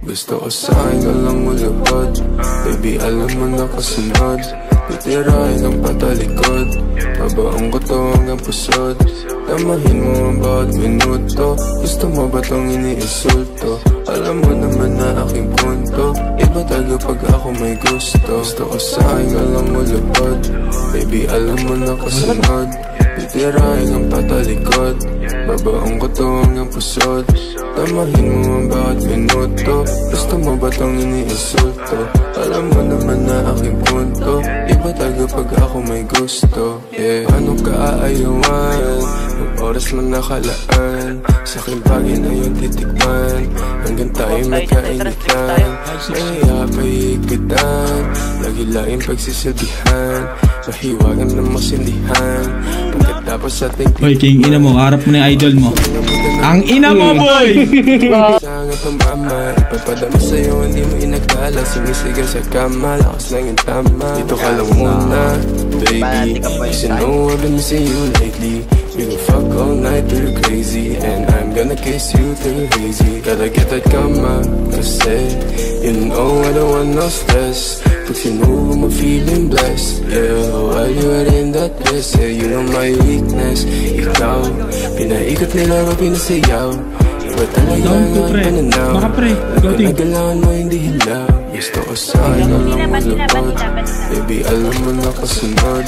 Gusto ko sa'kin ka lang mulubad. Baby, alam mo na kasunod. Titirahin ang patalikod. Babaong ko to hanggang pusod. Damahin mo ang bawat minuto. Gusto mo ba tong iniinsulto? Alam mo naman na aking punto. Iba tayo pag ako may gusto. Gusto ko sa'kin ka lang mulubad. Baby, alam mo na kasunod. Titirahin ang patalikod. Babaong ko to hanggang pusod. Damahin mo ang bawat minuto. Gusto mo ba tong iniinsulto? Alam mo naman na aking punto. Iba tayo pag ako may gusto. Paano ka aayawan? Ang oras man nakalaan. Sa aking bagay na yung titikman. Hanggang tayo magkainitan. Mahiya pahigitan. Lagi laing pagsisilbihan. Mahiwagan na masindihan. Pagkatapos sa ating Hoy, king ina mo, harap mo na yung idol mo. Ang ina mo, boy! Sangat ang mama, ipapadama sa'yo, hindi mo inagkala. Sumisigaw sa kama, lakas lang yung tama. Dito ka lang muna, baby. Cause you know I've been missing you lately. We gon' fuck all night till you're crazy. And I'm gonna kiss you till you're hazy. Gotta get that kama, kasi you know I don't want no stress. But you know I'm feeling blessed. Yeah, while you are in that dress. Yeah, you know my weakness. Ikaw, pinaikot nila ako pinasayaw. Iba talaga ang pananaw. Nagalawan mo hindi hilaw. Gusto ko sa'yo lang malupad. Baby, alam mo na kasunod.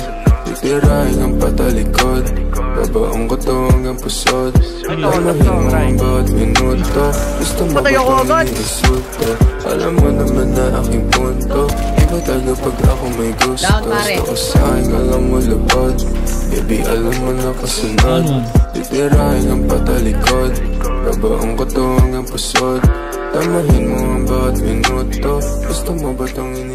Titirahin ang patalikod. Babaong ko to hanggang pusod. Damahin mo ang bawat minuto. Gusto mo ba itong iniinsulto? Alam mo naman na aking punto. Iba tayo pag ako may gusto. Gusto ko sa'kin ka lang mulupad. Baby, alam mo na kasunod. Titirahin ang patalikod. Babaong ko to hanggang pusod. Damahin mo ang bawat minuto. Gusto mo ba itong iniinsulto?